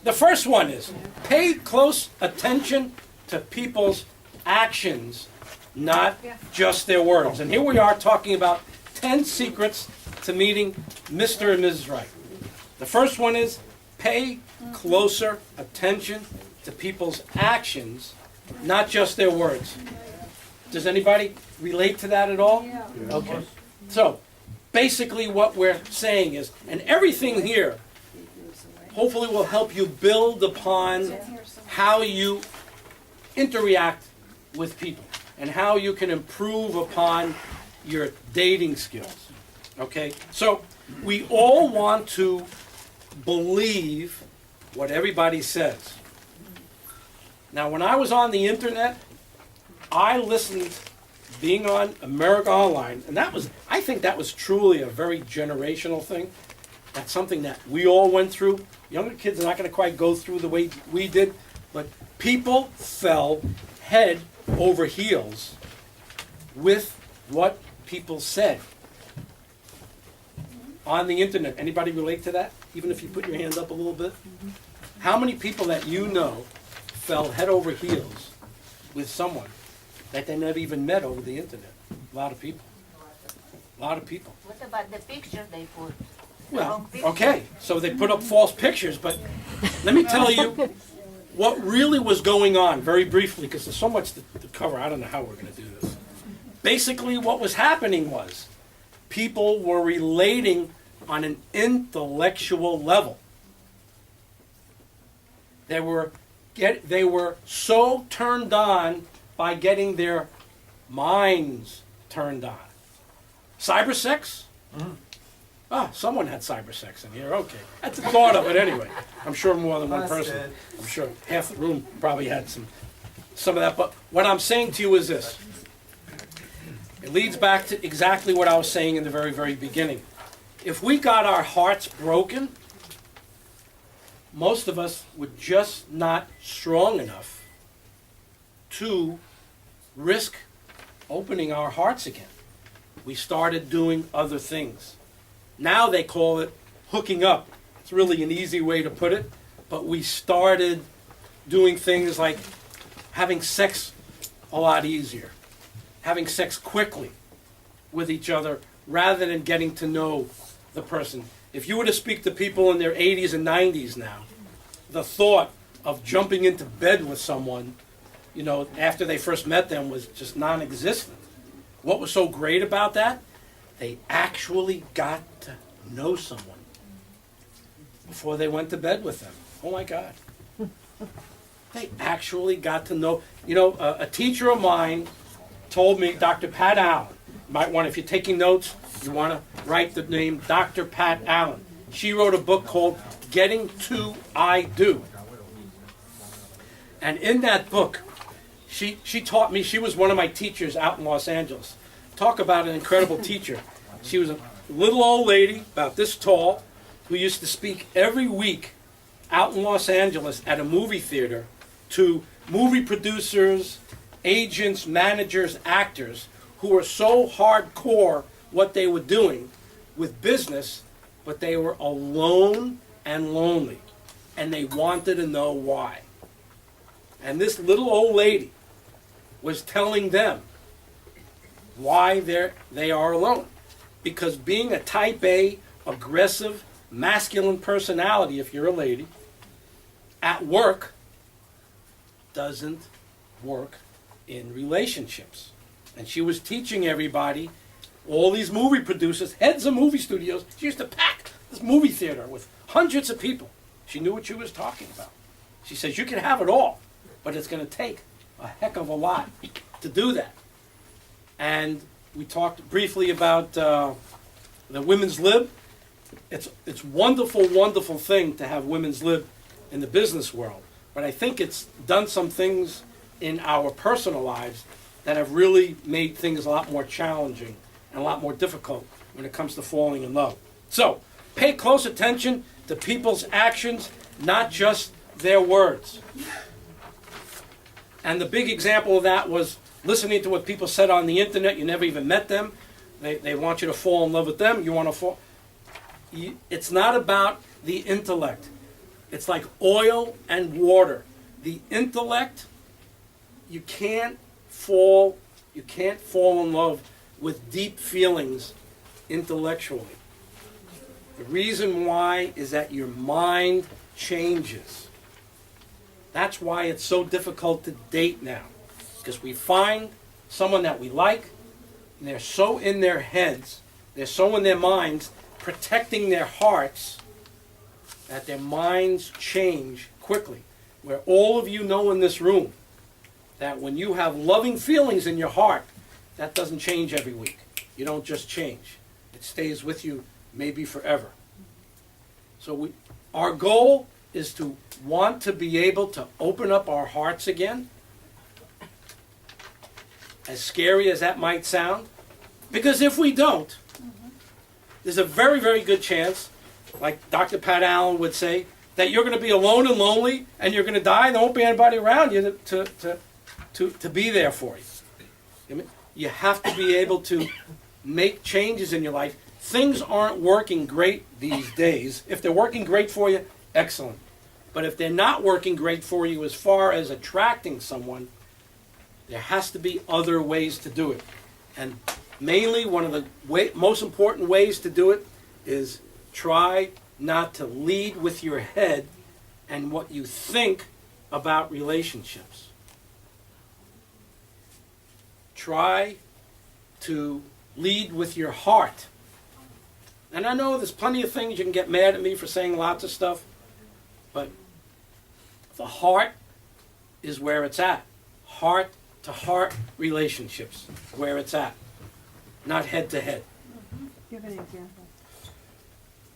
The first one is pay close attention to people's actions, not just their words. And here we are talking about 10 secrets to meeting Mr. and Mrs. Right. The first one is pay closer attention to people's actions, not just their words. Does anybody relate to that at all? Yeah. Okay. So, basically what we're saying is, and everything here hopefully will help you build upon how you interact with people and how you can improve upon your dating skills. Okay? So, we all want to believe what everybody says. Now, when I was on the internet, I listened, being on America Online, and I think that was truly a very generational thing. That's something that we all went through. Younger kids are not going to quite go through the way we did, but people fell head over heels with what people said on the internet. Anybody relate to that? Even if you put your hand up a little bit? How many people that you know fell head over heels with someone that they never even met over the internet? A lot of people. A lot of people. What about the picture they put? Well, okay, so they put up false pictures, but let me tell you what really was going on very briefly, because there's so much to cover. I don't know how we're going to do this. Basically, what was happening was people were relating on an intellectual level. They were so turned on by getting their minds turned on. Cyber sex? Ah, someone had cyber sex in here. Okay. That's the thought of it anyway. I'm sure more than one person. I'm sure half the room probably had some of that. But what I'm saying to you is this. It leads back to exactly what I was saying in the very, very beginning. If we got our hearts broken, most of us were just not strong enough to risk opening our hearts again. We started doing other things. Now they call it hooking up. It's really an easy way to put it, but we started doing things like having sex a lot easier, having sex quickly with each other rather than getting to know the person. If you were to speak to people in their 80s and 90s now, the thought of jumping into bed with someone, after they first met them was just non-existent. What was so great about that? They actually got to know someone before they went to bed with them. Oh my God. They actually got to know. A teacher of mine told me, Dr. Pat Allen, you might want, if you're taking notes, you want to write the name Dr. Pat Allen. She wrote a book called Getting to I Do. And in that book, she taught me, she was one of my teachers out in Los Angeles. Talk about an incredible teacher. She was a little old lady, about this tall, who used to speak every week out in Los Angeles at a movie theater to movie producers, agents, managers, actors who were so hardcore what they were doing with business, but they were alone and lonely, and they wanted to know why. And this little old lady was telling them why they are alone. Because being a type A, aggressive, masculine personality, if you're a lady, at work doesn't work in relationships. And she was teaching everybody, all these movie producers, heads of movie studios. She used to pack this movie theater with hundreds of people. She knew what she was talking about. She says, you can have it all, but it's going to take a heck of a lot to do that. And we talked briefly about the women's lib. It's wonderful, wonderful thing to have women's lib in the business world. But I think it's done some things in our personal lives that have really made things a lot more challenging and a lot more difficult when it comes to falling in love. So, pay close attention to people's actions, not just their words. And the big example of that was listening to what people said on the internet. You never even met them. They want you to fall in love with them. You want to fall. It's not about the intellect. It's like oil and water. The intellect, you can't fall in love with deep feelings intellectually. The reason why is that your mind changes. That's why it's so difficult to date now. Because we find someone that we like, and they're so in their heads, they're so in their minds, protecting their hearts, that their minds change quickly. Where all of you know in this room that when you have loving feelings in your heart, that doesn't change every week. You don't just change. It stays with you maybe forever. So our goal is to want to be able to open up our hearts again, as scary as that might sound. Because if we don't, there's a very, very good chance, like Dr. Pat Allen would say, that you're going to be alone and lonely, and you're going to die, and there won't be anybody around you to be there for you. You have to be able to make changes in your life. Things aren't working great these days. If they're working great for you, excellent. But if they're not working great for you as far as attracting someone, there has to be other ways to do it. And mainly one of the most important ways to do it is try not to lead with your head and what you think about relationships. Try to lead with your heart. And I know there's plenty of things you can get mad at me for saying lots of stuff, but the heart is where it's at. Heart to heart relationships, where it's at, not head to head. Give an example.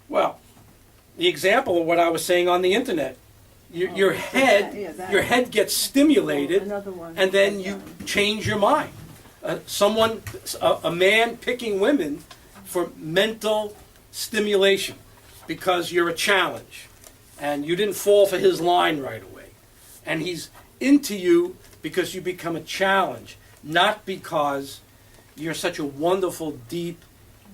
Well, the example of what I was saying on the internet, your head gets stimulated, and then you change your mind. A man picking women for mental stimulation because you're a challenge, and you didn't fall for his line right away, and he's into you because you become a challenge, not because you're such a wonderful, deep,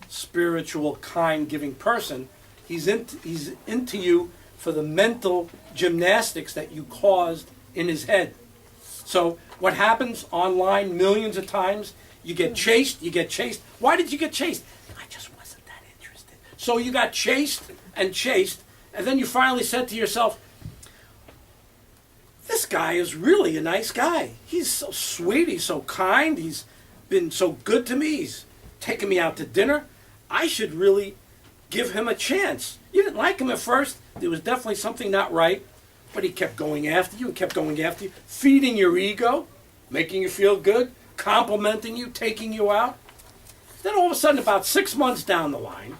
spiritual, kind, giving person. He's into you for the mental gymnastics that you caused in his head. So what happens online millions of times, you get chased. Why did you get chased? I just wasn't that interested. So you got chased, and then you finally said to yourself, this guy is really a nice guy. He's so sweet, he's so kind, he's been so good to me, he's taken me out to dinner. I should really give him a chance. You didn't like him at first. There was definitely something not right, but he kept going after you and kept going after you, feeding your ego, making you feel good, complimenting you, taking you out. Then all of a sudden, about 6 months down the line,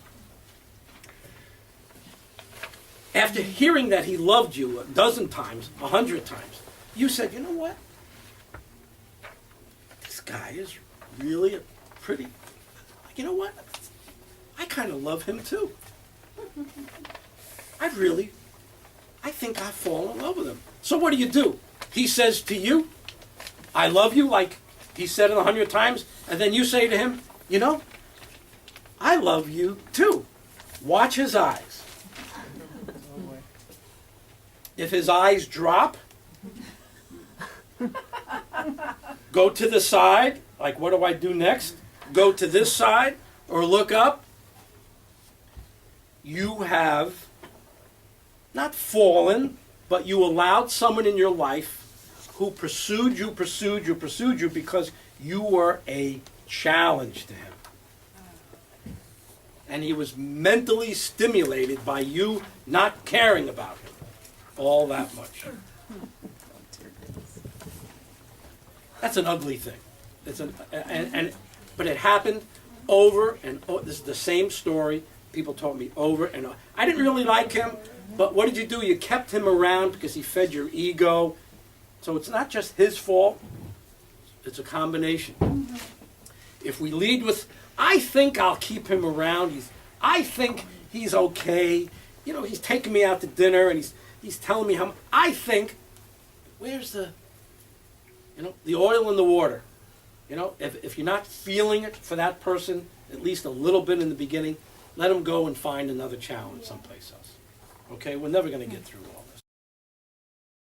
after hearing that he loved you a dozen times, 100 times, you said, you know what? This guy is really a pretty, you know what? I kind of love him too. I think I've fallen in love with him. So what do? He says to you, I love you, like he said it 100 times, and then you say to him, you know, I love you too. Watch his eyes. If his eyes drop, go to the side, like what do I do next? Go to this side or look up. You have not fallen, but you allowed someone in your life who pursued you because you were a challenge to him. And he was mentally stimulated by you not caring about him all that much. That's an ugly thing. But it happened over and over. This is the same story. People told me over and over. I didn't really like him, but what did you do? You kept him around because he fed your ego. So it's not just his fault. It's a combination. If we lead with, I think I'll keep him around. I think he's okay. You know, he's taking me out to dinner and he's telling me how. I think, where's the oil in the water? You know, if you're not feeling it for that person, at least a little bit in the beginning, let him go and find another challenge someplace else. Okay, we're never going to get through all